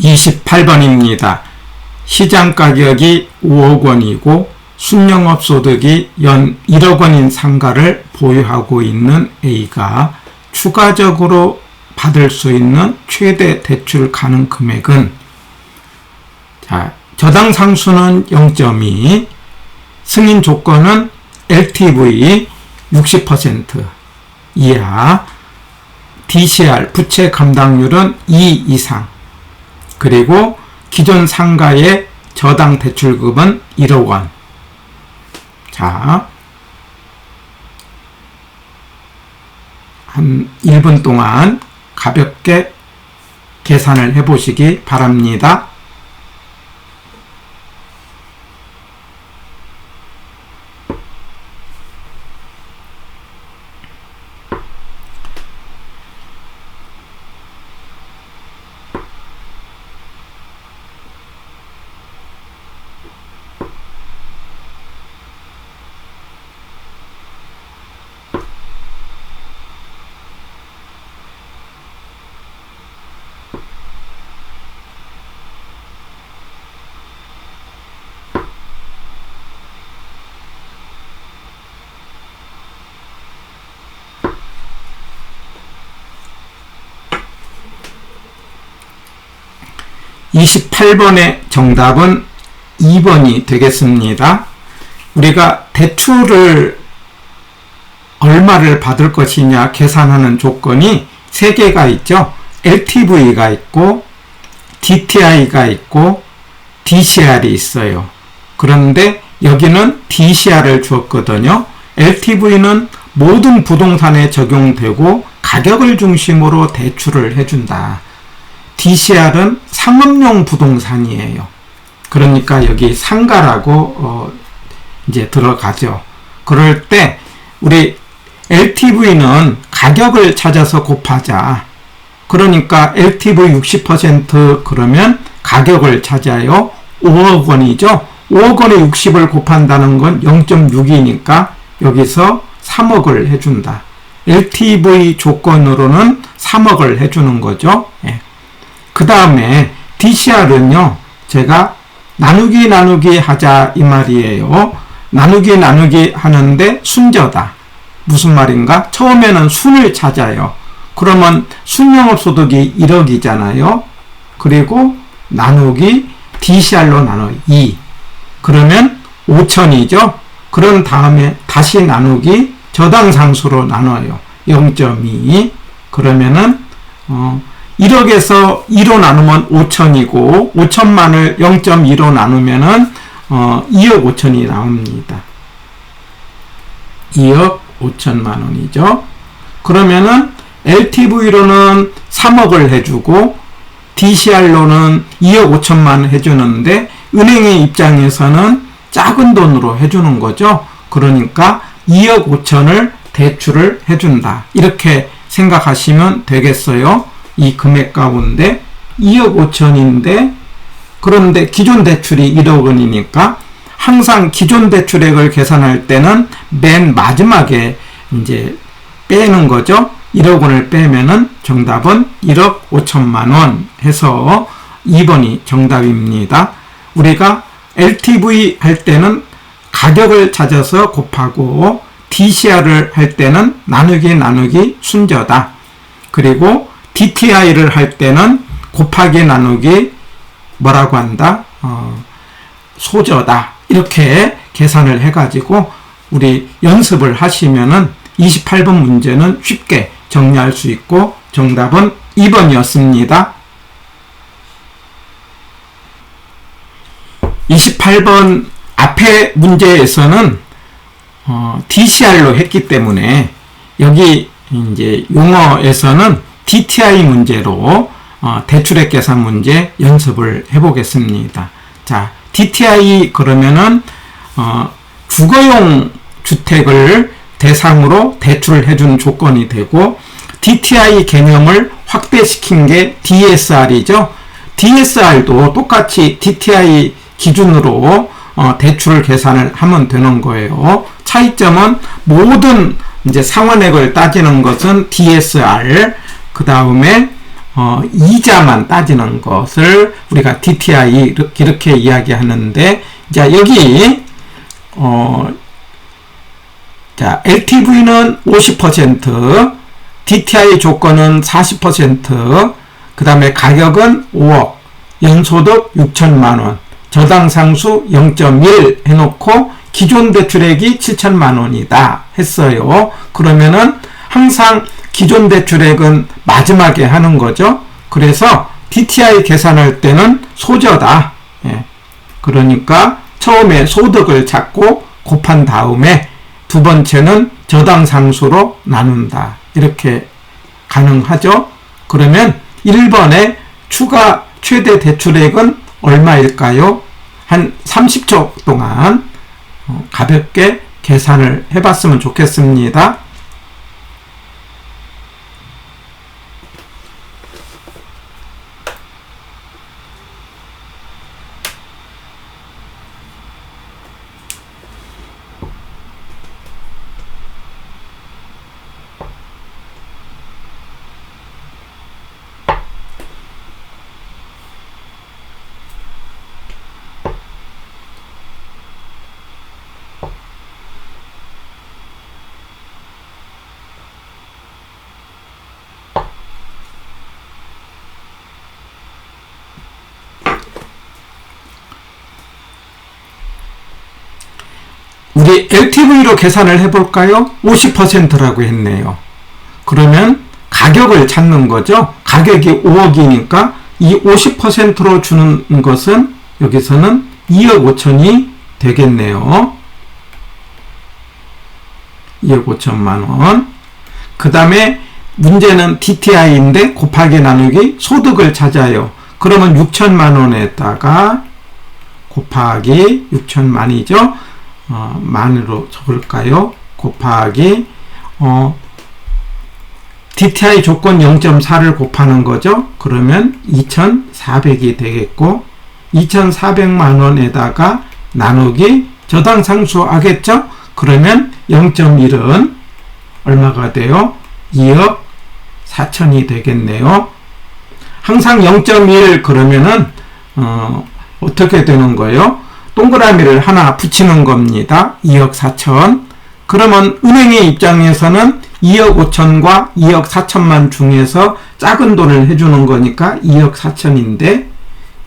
28번입니다. 시장가격이 5억 원이고 순영업소득이 연 1억 원인 상가를 보유하고 있는 A가 추가적으로 받을 수 있는 최대 대출 가능 금액은, 자, 저당 상수는 0.2, 승인 조건은 LTV 60% 이하, DCR 부채 감당률은 2 이상, 그리고 기존 상가의 저당 대출금은 1억 원. 자, 한 1분 동안 가볍게 계산을 해보시기 바랍니다. (28번의) 정답은 2번이 되겠습니다. 우리가 대출을 얼마를 받을 것이냐 계산하는 조건이 3개가 있죠. LTV가 있고 DTI가 있고 DCR이 있어요. 그런데 여기는 DCR을 주었거든요. LTV는 모든 부동산에 적용되고 가격을 중심으로 대출을 해준다. DCR은 상업용 부동산이에요. 그러니까 여기 상가라고 이제 들어가죠. 그럴 때 우리 LTV는 가격을 찾아서 곱하자. 그러니까 LTV 60% 그러면 가격을 찾아요. 5억 원이죠. 5억 원에 60을 곱한다는 건 0.6이니까 여기서 3억을 해준다. LTV 조건으로는 3억을 해주는 거죠. 예. 그 다음에 DCR은요, 제가 나누기 하자 이 말이에요. 나누기 하는데 순저다. 무슨 말인가? 처음에는 순을 찾아요. 그러면 순영업소득이 1억이잖아요. 그리고 나누기 DCR로 나눠 2. 그러면 5천이죠. 그런 다음에 다시 나누기 저당상수로 나눠요. 0.2. 그러면은 1억에서 2로 나누면 5천이고 5천만을 0.2로 나누면은 2억 5천이 나옵니다. 2억 5천만 원이죠. 그러면은 LTV로는 3억을 해주고 DCR로는 2억 5천만 원 해주는데 은행의 입장에서는 작은 돈으로 해주는 거죠. 그러니까 2억 5천을 대출을 해준다. 이렇게 생각하시면 되겠어요. 이 금액 가운데 2억 5천인데 그런데 기존 대출이 1억 원이니까 항상 기존 대출액을 계산할 때는 맨 마지막에 이제 빼는 거죠. 1억 원을 빼면은 정답은 1억 5천만 원 해서 2번이 정답입니다. 우리가 LTV 할 때는 가격을 찾아서 곱하고 DCR을 할 때는 나누기 순저다. 그리고 DTI를 할 때는 곱하기 나누기 뭐라고 한다? 소저다. 이렇게 계산을 해가지고 우리 연습을 하시면은 28번 문제는 쉽게 정리할 수 있고 정답은 2번이었습니다. 28번 앞에 문제에서는 DCR로 했기 때문에 여기 이제 용어에서는 DTI 문제로 대출액 계산 문제 연습을 해보겠습니다. 자, DTI 그러면은 주거용 주택을 대상으로 대출을 해준 조건이 되고 DTI 개념을 확대시킨 게 DSR이죠. DSR도 똑같이 DTI 기준으로 대출 계산을 하면 되는 거예요. 차이점은 모든 이제 상환액을 따지는 것은 DSR, 그 다음에 이자만 따지는 것을 우리가 DTI 이렇게 이야기하는데, 자, 여기, 자, LTV는 50%, DTI 조건은 40%, 그 다음에 가격은 5억, 연소득 6천만원, 저당상수 0.1 해놓고 기존 대출액이 7천만원이다 했어요. 그러면은 항상 기존 대출액은 마지막에 하는 거죠. 그래서 DTI 계산할 때는 소저다. 예. 그러니까 처음에 소득을 찾고 곱한 다음에 두 번째는 저당상수로 나눈다. 이렇게 가능하죠. 그러면 1번에 추가 최대 대출액은 얼마일까요? 한 30초 동안 가볍게 계산을 해봤으면 좋겠습니다. 우리 LTV로 계산을 해볼까요? 50%라고 했네요. 그러면 가격을 찾는 거죠. 가격이 5억이니까 이 50%로 주는 것은 여기서는 2억 5천이 되겠네요. 2억 5천만 원. 그 다음에 문제는 DTI인데 곱하기 나누기 소득을 찾아요. 그러면 6천만 원에다가 곱하기 6천만이죠. 만으로 적을까요? 곱하기 DTI 조건 0.4를 곱하는 거죠. 그러면 2,400이 되겠고 2,400만 원에다가 나누기 저당상수 하겠죠. 그러면 0.1은 얼마가 돼요? 2억 4천이 되겠네요. 항상 0.1 그러면은 어떻게 되는 거예요? 동그라미를 하나 붙이는 겁니다. 2억 4천. 그러면 은행의 입장에서는 2억 5천과 2억 4천만 중에서 작은 돈을 해주는 거니까 2억 4천인데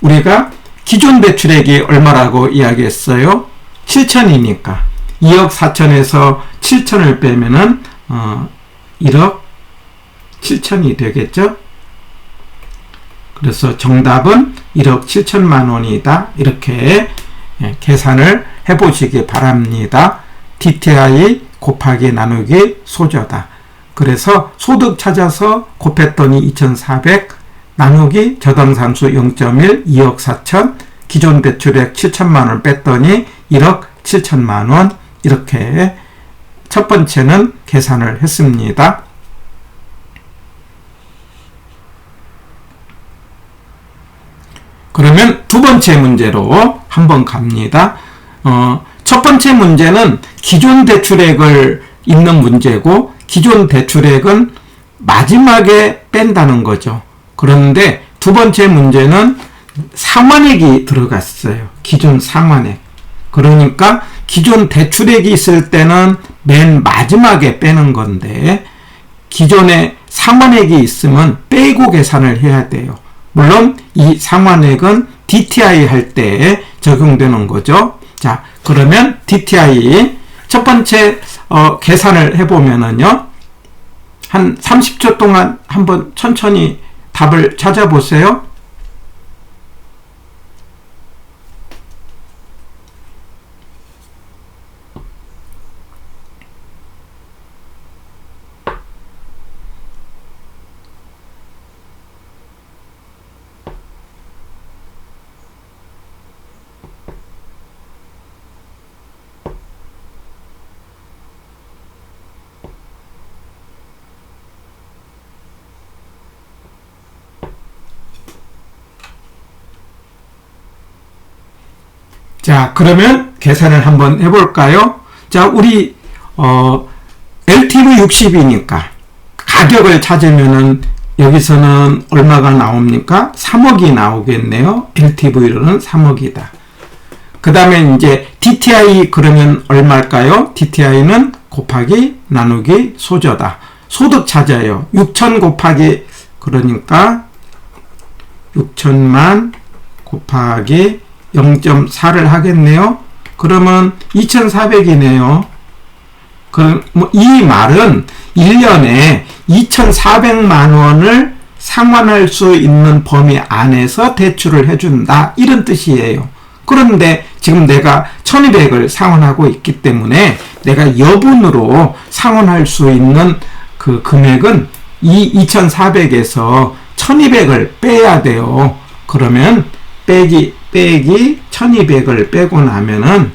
우리가 기존 대출액이 얼마라고 이야기했어요? 7천이니까 2억 4천에서 7천을 빼면은 1억 7천이 되겠죠? 그래서 정답은 1억 7천만 원이다. 이렇게 계산을 해보시기 바랍니다. DTI 곱하기 나누기 소저다. 그래서 소득 찾아서 곱했더니 2,400 나누기 저당상수 0.1 2억 4천 기존 대출액 7천만 원을 뺐더니 1억 7천만 원 이렇게 첫 번째는 계산을 했습니다. 그러면 두 번째 문제로 한번 갑니다. 첫 번째 문제는 기존 대출액을 있는 문제고 기존 대출액은 마지막에 뺀다는 거죠. 그런데 두 번째 문제는 상환액이 들어갔어요. 기존 상환액. 그러니까 기존 대출액이 있을 때는 맨 마지막에 빼는 건데 기존에 상환액이 있으면 빼고 계산을 해야 돼요. 물론 이 상환액은 DTI 할 때 적용되는 거죠. 자, 그러면 DTI 첫 번째 계산을 해보면은요. 한 30초 동안 한번 천천히 답을 찾아보세요. 자, 그러면 계산을 한번 해볼까요? 자, 우리 LTV 60이니까 가격을 찾으면은 여기서는 얼마가 나옵니까? 3억이 나오겠네요. LTV로는 3억이다. 그 다음에 이제 DTI 그러면 얼마일까요? DTI는 곱하기 나누기 소저다. 소득 찾아요. 6천 곱하기 그러니까 6천만 곱하기 0.4를 하겠네요. 그러면 2,400이네요. 그럼 이 말은 1년에 2,400만 원을 상환할 수 있는 범위 안에서 대출을 해준다. 이런 뜻이에요. 그런데 지금 내가 1,200을 상환하고 있기 때문에 내가 여분으로 상환할 수 있는 그 금액은 이 2,400에서 1,200을 빼야 돼요. 그러면 빼기 1,200을 빼고 나면은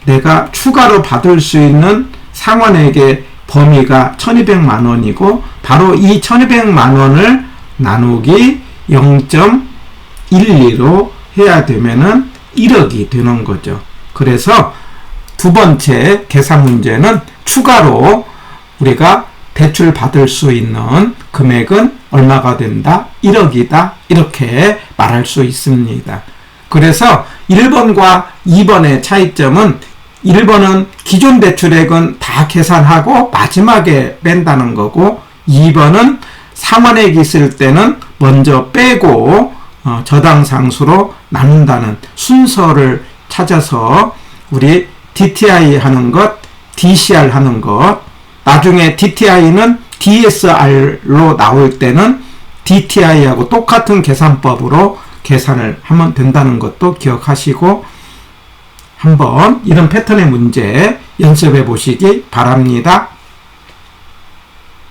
내가 추가로 받을 수 있는 상환액의 범위가 1,200만 원이고 바로 이 1,200만 원을 나누기 0.12로 해야 되면은 1억이 되는 거죠. 그래서 두 번째 계산 문제는 추가로 우리가 대출 받을 수 있는 금액은 얼마가 된다? 1억이다. 이렇게 말할 수 있습니다. 그래서 1번과 2번의 차이점은 1번은 기존 대출액은 다 계산하고 마지막에 뺀다는 거고 2번은 상환액이 있을 때는 먼저 빼고 저당상수로 나눈다는 순서를 찾아서 우리 DTI 하는 것, DCR 하는 것, 나중에 DTI는 DSR로 나올 때는 DTI하고 똑같은 계산법으로 계산을 하면 된다는 것도 기억하시고 한번 이런 패턴의 문제 연습해 보시기 바랍니다.